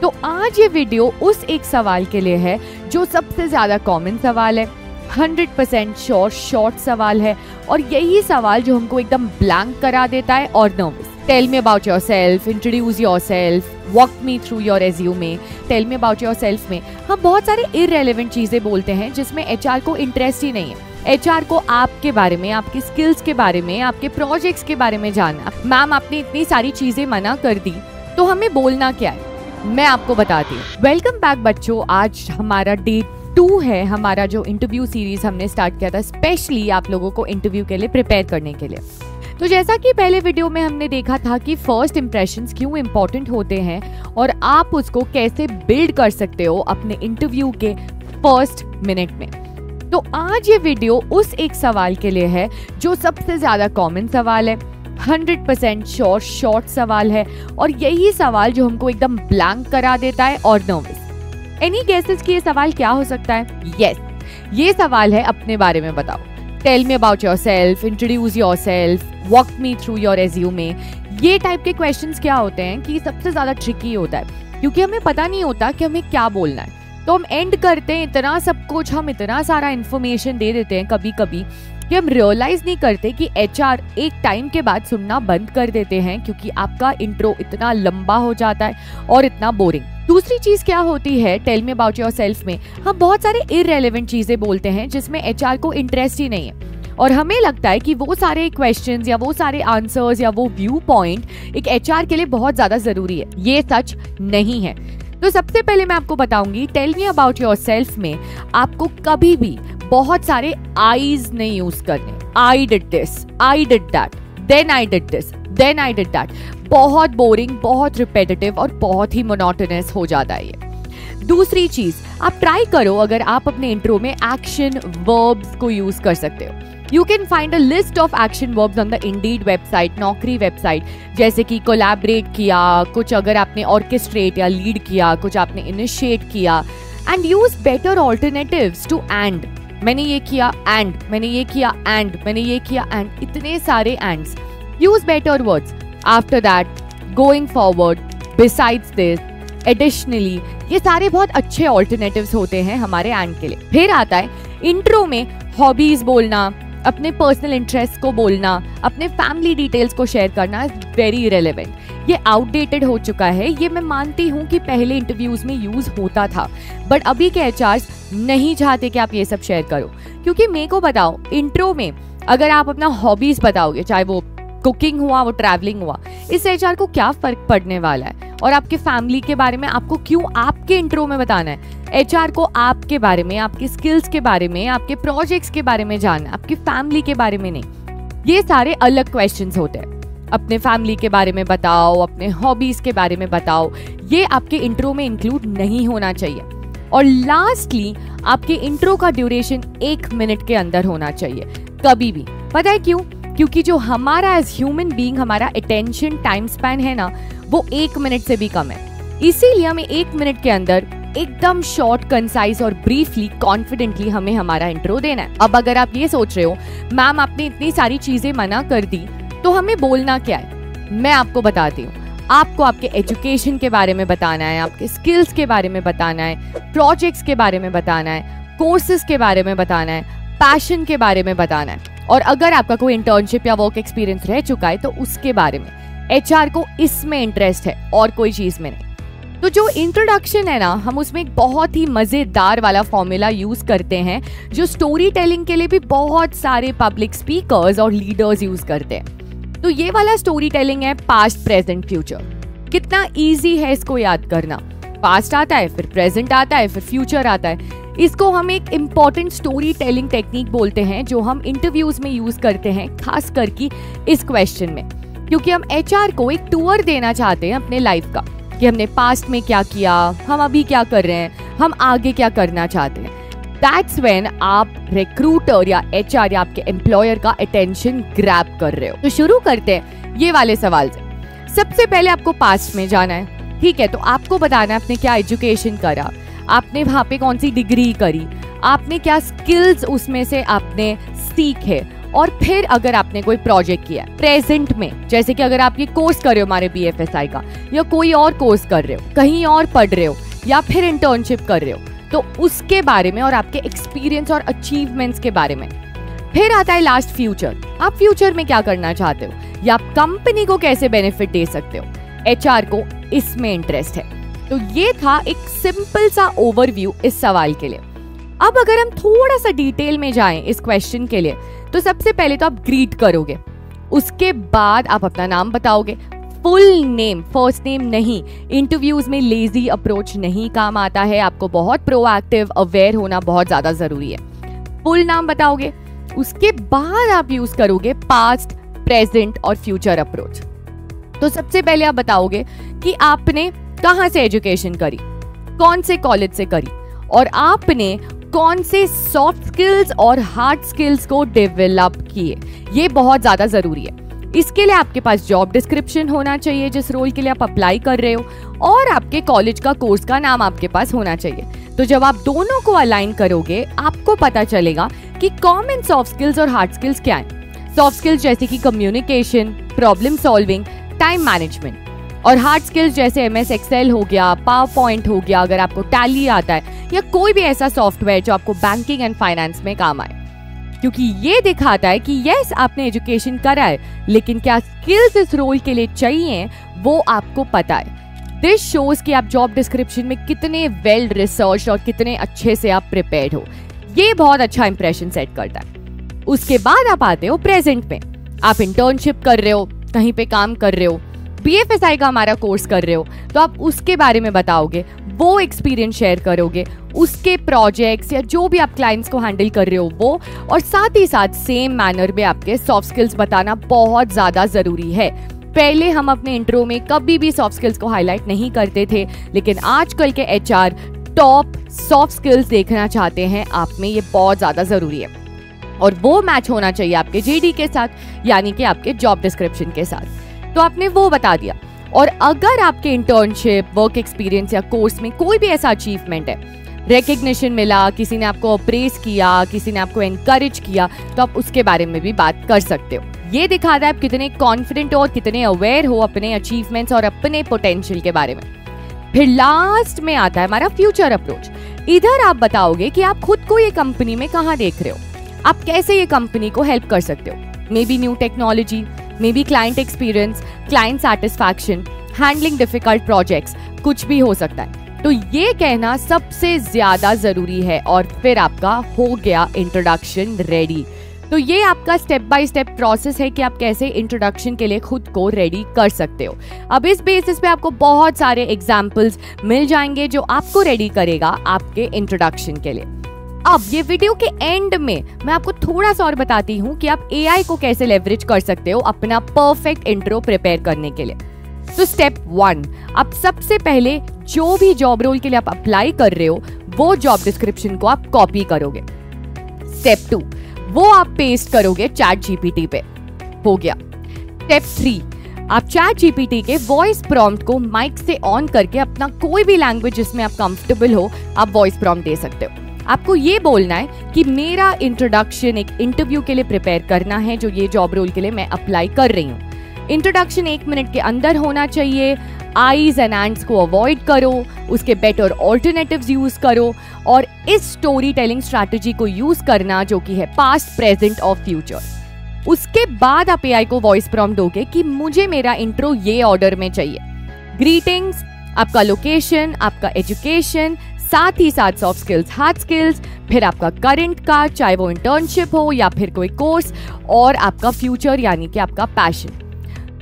तो आज ये वीडियो उस एक सवाल के लिए है जो सबसे ज्यादा कॉमन सवाल है, 100% श्योर शॉर्ट सवाल है और यही सवाल जो हमको एकदम ब्लैंक करा देता है और nervous. Tell me about yourself, introduce yourself, walk me through your resume, tell me about yourself में हम बहुत सारे इररेलेवेंट चीजें बोलते हैं जिसमें एचआर को इंटरेस्ट ही नहीं है। एचआर को आपके बारे में, आपकी स्किल्स के बारे में, आपके प्रोजेक्ट्स के बारे में जानना। मैम आपने इतनी सारी चीजें मना कर दी तो हमें बोलना क्या है, मैं आपको बताती हूँ। वेलकम बैक बच्चों, आज हमारा डे 2 है। हमारा जो इंटरव्यू सीरीज हमने स्टार्ट किया था स्पेशली आप लोगों को इंटरव्यू के लिए प्रिपेयर करने के लिए। तो जैसा कि पहले वीडियो में हमने देखा था कि फर्स्ट इंप्रेशंस क्यों इम्पोर्टेंट होते हैं और आप उसको कैसे बिल्ड कर सकते हो अपने इंटरव्यू के फर्स्ट मिनट में। तो आज ये वीडियो उस एक सवाल के लिए है जो सबसे ज्यादा कॉमन सवाल है, 100% श्योर शॉर्ट सवाल है और यही सवाल जो हमको एकदम ब्लैंक करा देता है और नर्वस। एनी गेसेस कि ये सवाल क्या हो सकता है? यस, ये सवाल है अपने बारे में बताओ। Tell me about yourself, introduce yourself, walk me through your resume. ये टाइप के क्वेश्चंस क्या होते हैं कि सबसे ज्यादा ट्रिकी होता है क्योंकि हमें पता नहीं होता कि हमें क्या बोलना है। तो हम एंड करते हैं इतना सब कुछ, हम इतना सारा इन्फॉर्मेशन दे देते हैं कभी कभी कि हम रियलाइज नहीं करते कि एचआर एक टाइम के बाद सुनना बंद कर देते हैं क्योंकि आपका इंट्रो इतना लंबा हो जाता है और इतना बोरिंग। दूसरी चीज क्या होती है टेल मी अबाउट योरसेल्फ में हम बहुत सारे इररेलेवेंट चीजें बोलते हैं जिसमें एचआर को इंटरेस्ट ही नहीं है और हमें लगता है कि वो सारे क्वेश्चंस या वो सारे आंसर्स या वो व्यू पॉइंट एक एचआर के लिए बहुत ज्यादा जरूरी है। ये सच नहीं है। तो सबसे पहले मैं आपको बताऊंगी टेल मी अबाउट योरसेल्फ में आपको कभी भी बहुत सारे आईज नहीं यूज करने। I did this, I did that, then I did this, then I did that. बहुत बोरिंग, बहुत रिपीटेटिव और बहुत ही मोनोटोनस हो जाता है ये। दूसरी चीज आप ट्राई करो, अगर आप अपने इंट्रो में एक्शन वर्ब्स को यूज कर सकते हो। You can find a list of action verbs on the Indeed website, नौकरी वेबसाइट, जैसे कि कोलैबोरेट किया, कुछ अगर आपने ऑर्केस्ट्रेट या लीड किया, कुछ आपने इनिशिएट किया। And use better alternatives to and. मैंने ये किया एंड, मैंने ये किया एंड, मैंने ये किया एंड, इतने सारे ends. Use better words after that, going forward, besides this, additionally. ये सारे बहुत अच्छे ऑल्टरनेटिव्स होते हैं हमारे एंड के लिए। फिर आता है इंट्रो में हॉबीज बोलना, अपने पर्सनल इंटरेस्ट को बोलना, अपने फैमिली डिटेल्स को शेयर करना वेरी इरेलेवेंट। ये आउटडेटेड हो चुका है। ये मैं मानती हूँ कि पहले इंटरव्यूज में यूज होता था बट अभी के एचआर्स नहीं चाहते कि आप ये सब शेयर करो क्योंकि मेरे को बताओ इंट्रो में अगर आप अपना हॉबीज बताओगे, चाहे वो कुकिंग हुआ, वो ट्रैवलिंग हुआ, इस एचआर को क्या फर्क पड़ने वाला है? और आपके फैमिली के बारे में आपको क्यों आपके इंट्रो में बताना है? एचआर को आपके बारे में, आपकी स्किल्स के बारे में, आपके प्रोजेक्ट्स के बारे में जानना, आपकी फैमिली के बारे में नहीं। ये सारे अलग क्वेश्चंस होते हैं। अपने फैमिली के बारे में बताओ, अपने हॉबीज के बारे में बताओ, ये आपके इंट्रो में इंक्लूड नहीं होना चाहिए। और लास्टली आपके इंट्रो का ड्यूरेशन 1 मिनट के अंदर होना चाहिए कभी भी। पता है क्यों? क्योंकि जो हमारा एज ह्यूमन बीइंग हमारा अटेंशन टाइम स्पैन है ना, वो 1 मिनट से भी कम है। इसीलिए हमें 1 मिनट के अंदर एकदम शॉर्ट, कंसाइज और ब्रीफली, कॉन्फिडेंटली हमें हमारा इंट्रो देना है। अब अगर आप ये सोच रहे हो मैम आपने इतनी सारी चीजें मना कर दी तो हमें बोलना क्या है, मैं आपको बताती हूँ। आपको आपके एजुकेशन के बारे में बताना है, आपके स्किल्स के बारे में बताना है, प्रोजेक्ट्स के बारे में बताना है, कोर्सेज के बारे में बताना है, पैशन के बारे में बताना है और अगर आपका कोई इंटर्नशिप या वर्क एक्सपीरियंस रह चुका है तो उसके बारे में। एचआर को इसमें इंटरेस्ट है और कोई चीज में नहीं। तो जो इंट्रोडक्शन है ना, हम उसमें एक बहुत ही मजेदार वाला फॉर्मूला यूज करते हैं जो स्टोरी टेलिंग के लिए भी बहुत सारे पब्लिक स्पीकर्स और लीडर्स यूज करते हैं। तो ये वाला स्टोरी टेलिंग है पास्ट, प्रेजेंट, फ्यूचर। कितना इजी है इसको याद करना। पास्ट आता है, फिर प्रेजेंट आता है, फिर फ्यूचर आता है। इसको हम एक इम्पॉर्टेंट स्टोरी टेलिंग टेक्निक बोलते हैं जो हम इंटरव्यूज में यूज करते हैं, खास करके इस क्वेश्चन में, क्योंकि हम एचआर को एक टूर देना चाहते हैं अपने लाइफ का कि हमने पास्ट में क्या किया, हम अभी क्या कर रहे हैं, हम आगे क्या करना चाहते हैं। दैट्स व्हेन आप रिक्रूटर या एचआर या आपके एम्प्लॉयर का अटेंशन ग्रैब कर रहे हो। तो शुरू करते हैं ये वाले सवाल से। सबसे पहले आपको पास्ट में जाना है, ठीक है? तो आपको बताना है आपने क्या एजुकेशन करा, आपने वहां पे कौन सी डिग्री करी, आपने क्या स्किल्स उसमें से आपने सीखे और फिर अगर आपने कोई प्रोजेक्ट किया है प्रेजेंट में, जैसे कि अगर आप ये कोर्स कर रहे हो हमारे BFSI का, या कोई और कोर्स कर रहे हो, कहीं और पढ़ रहे हो, या फिर इंटर्नशिप कर रहे हो, तो उसके बारे में और आपके एक्सपीरियंस और अचीवमेंट्स के बारे में। फिर आता है लास्ट फ्यूचर। आप फ्यूचर में क्या करना चाहते हो या आप कंपनी को कैसे बेनिफिट दे सकते हो, HR को इसमें इंटरेस्ट है। तो ये था एक सिंपल सा ओवरव्यू इस सवाल के लिए। अब अगर हम थोड़ा सा डिटेल में जाएं इस क्वेश्चन के लिए, तो सबसे पहले तो आप ग्रीट करोगे, उसके बाद आप अपना नाम बताओगे, फुल नेम, फर्स्ट नेम नहीं। इंटरव्यूज में लेजी अप्रोच नहीं काम आता है, आपको बहुत प्रोएक्टिव अवेयर होना बहुत ज्यादा जरूरी है। फुल नाम बताओगे, उसके बाद आप यूज करोगे पास्ट, प्रेजेंट और फ्यूचर अप्रोच। तो सबसे पहले आप बताओगे कि आपने कहां से एजुकेशन करी, कौन से कॉलेज से करी, और आपने कौन से सॉफ्ट स्किल्स और हार्ड स्किल्स को डेवलप किए। ये बहुत ज्यादा जरूरी है। इसके लिए आपके पास जॉब डिस्क्रिप्शन होना चाहिए जिस रोल के लिए आप अप्लाई कर रहे हो, और आपके कॉलेज का कोर्स का नाम आपके पास होना चाहिए। तो जब आप दोनों को अलाइन करोगे, आपको पता चलेगा कि कॉमन सॉफ्ट स्किल्स और हार्ड स्किल्स क्या हैं। सॉफ्ट स्किल्स जैसे कि communication, problem solving, time management, और हार्ड स्किल्स जैसे MS Excel हो गया, पावर पॉइंट हो गया, अगर आपको टैली आता है, या कोई भी ऐसा सॉफ्टवेयर जो आपको बैंकिंग एंड फाइनेंस में काम आए। क्योंकि ये दिखाता है कि यस आपने एजुकेशन करा है, लेकिन क्या स्किल्स इस रोल के लिए चाहिए वो आपको पता है। दिस शोज कि आप जॉब डिस्क्रिप्शन में कितने वेल रिसर्च और कितने अच्छे से आप प्रिपेयर्ड हो। ये बहुत अच्छा इंप्रेशन सेट करता है। उसके बाद आप आते हो प्रेजेंट में। आप इंटर्नशिप कर रहे हो, कहीं पे काम कर रहे हो, BFSI का हमारा कोर्स कर रहे हो, तो आप उसके बारे में बताओगे, वो एक्सपीरियंस शेयर करोगे, उसके प्रोजेक्ट्स या जो भी आप क्लाइंट्स को हैंडल कर रहे हो वो, और साथ ही साथ सेम मैनर में आपके सॉफ्ट स्किल्स बताना बहुत ज्यादा जरूरी है। पहले हम अपने इंट्रो में कभी भी सॉफ्ट स्किल्स को हाईलाइट नहीं करते थे, लेकिन आजकल के HR टॉप सॉफ्ट स्किल्स देखना चाहते हैं आप में, ये बहुत ज्यादा जरूरी है। और वो मैच होना चाहिए आपके JD के साथ, यानी कि आपके जॉब डिस्क्रिप्शन के साथ। तो आपने वो बता दिया। और अगर आपके इंटर्नशिप, वर्क एक्सपीरियंस या कोर्स में कोई भी ऐसा अचीवमेंट है, रिकग्निशन मिला, किसी ने आपको अप्रेज किया, किसी ने आपको एनकरेज किया, तो आप उसके बारे में भी बात कर सकते हो। ये दिखाता है आप कितने कॉन्फिडेंट हो और कितने अवेयर हो अपने अचीवमेंट्स और अपने पोटेंशियल के बारे में। फिर लास्ट में आता है हमारा फ्यूचर अप्रोच। इधर आप बताओगे कि आप खुद को ये कंपनी में कहाँ देख रहे हो, आप कैसे ये कंपनी को हेल्प कर सकते हो। May be new technology, may be client experience, client satisfaction, handling difficult projects, कुछ भी हो सकता है। तो ये कहना सबसे ज्यादा जरूरी है। और फिर आपका हो गया इंट्रोडक्शन रेडी। तो ये आपका स्टेप बाय स्टेप प्रोसेस है कि आप कैसे इंट्रोडक्शन के लिए खुद को रेडी कर सकते हो। अब इस बेसिस पे आपको बहुत सारे एग्जाम्पल्स मिल जाएंगे जो आपको रेडी करेगा आपके इंट्रोडक्शन के लिए। अब ये वीडियो के एंड में मैं आपको थोड़ा सा और बताती हूँ कि आप AI को कैसे लेवरेज कर सकते हो अपना परफेक्ट इंट्रो प्रिपेयर करने के लिए। तो स्टेप 1, आप सबसे पहले जो भी जॉब रोल के लिए आप अप्लाई कर रहे हो वो जॉब डिस्क्रिप्शन को आप कॉपी करोगे। स्टेप 2, वो आप पेस्ट करोगे ChatGPT पे। हो गया। स्टेप 3, आप ChatGPT के वॉइस प्रॉम्प्ट को माइक से ऑन करके अपना कोई भी लैंग्वेज जिसमें आप कंफर्टेबल हो, आप वॉइस प्रॉम्प्ट दे सकते हो। आपको ये बोलना है कि मेरा इंट्रोडक्शन एक इंटरव्यू के लिए प्रिपेयर करना है जो ये जॉब रोल के लिए मैं अप्लाई कर रही हूँ। इंट्रोडक्शन 1 मिनट के अंदर होना चाहिए। आईज एंड एंड्स को अवॉइड करो, उसके बेटर ऑल्टरनेटिव्स यूज करो, और इस स्टोरी टेलिंग स्ट्रैटेजी को यूज करना जो कि है पास्ट, प्रेजेंट और फ्यूचर। उसके बाद आप AI को वॉइस प्रॉम्प्ट दोगे कि मुझे मेरा इंट्रो ये ऑर्डर में चाहिए। ग्रीटिंग्स, आपका लोकेशन, आपका एजुकेशन, साथ ही साथ सॉफ्ट स्किल्स, हार्ड स्किल्स, फिर आपका करंट का, चाहे वो इंटर्नशिप हो या फिर कोई कोर्स, और आपका फ्यूचर यानी कि आपका पैशन।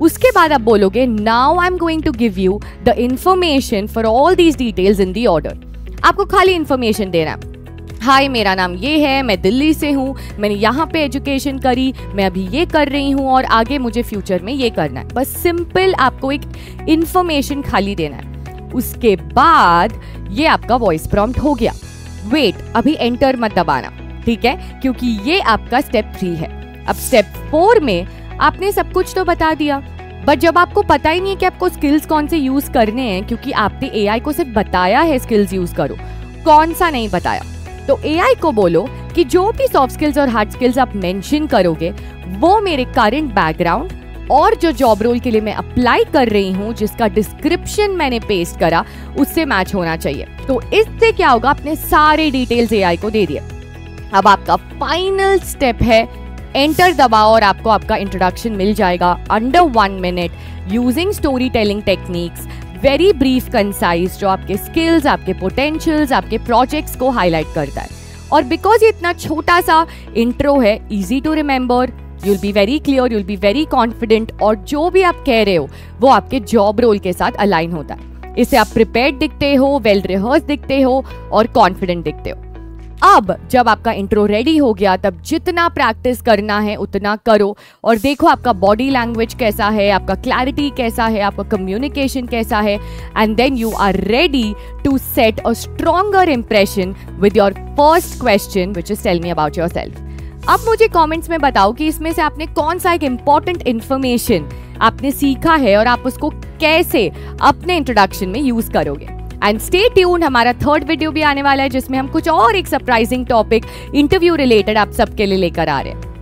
उसके बाद आप बोलोगे now I am going to give you the information for all these details in the order. आपको खाली इंफॉर्मेशन देना है। हाय, मेरा नाम ये है, मैं दिल्ली से हूँ, मैंने यहाँ पे एजुकेशन करी, मैं अभी ये कर रही हूँ और आगे मुझे फ्यूचर में ये करना है। बस सिंपल आपको एक इंफॉर्मेशन खाली देना है। उसके बाद ये आपका वॉइस प्रॉम्प्ट हो गया। वेट, अभी एंटर मत दबाना, ठीक है, क्योंकि ये आपका स्टेप 3 है। अब स्टेप 4 में आपने सब कुछ तो बता दिया, बट जब आपको पता ही नहीं है कि आपको स्किल्स कौन से यूज करने हैं, क्योंकि आपने AI को सिर्फ बताया है स्किल्स यूज करो, कौन सा नहीं बताया, तो AI को बोलो कि जो भी सॉफ्ट स्किल्स और हार्ड स्किल्स आप मेंशन करोगे वो मेरे करंट बैकग्राउंड और जो जॉब रोल के लिए मैं अप्लाई कर रही हूँ, जिसका डिस्क्रिप्शन मैंने पेस्ट करा, उससे मैच होना चाहिए। तो इससे क्या होगा, आपने सारे डिटेल्स एआई को दे दिए। अब आपका फाइनल स्टेप है एंटर दबाओ और आपको आपका इंट्रोडक्शन मिल जाएगा under 1 minute using story telling techniques, very brief concise, जो आपके स्किल्स, आपके पोटेंशियल्स, आपके प्रोजेक्ट्स को हाईलाइट करता है। और बिकॉज ये इतना छोटा सा इंट्रो है, easy to remember, you'll be very clear, you'll be very confident, और जो भी आप कह रहे हो वो आपके जॉब रोल के साथ अलाइन होता है। इससे आप प्रिपेयर्ड दिखते हो, वेल रिहर्स दिखते हो और कॉन्फिडेंट दिखते हो। अब जब आपका इंट्रो रेडी हो गया, तब जितना प्रैक्टिस करना है उतना करो और देखो आपका बॉडी लैंग्वेज कैसा है, आपका क्लैरिटी कैसा है, आपका कम्युनिकेशन कैसा है, and then you are ready to set a stronger impression with your first question, which is tell me about yourself. अब मुझे कमेंट्स में बताओ कि इसमें से आपने कौन सा एक इंपॉर्टेंट इन्फॉर्मेशन आपने सीखा है और आप उसको कैसे अपने इंट्रोडक्शन में यूज करोगे। एंड स्टे ट्यून्ड, हमारा 3rd वीडियो भी आने वाला है जिसमें हम कुछ और एक सरप्राइजिंग टॉपिक इंटरव्यू रिलेटेड आप सबके लिए लेकर आ रहे हैं।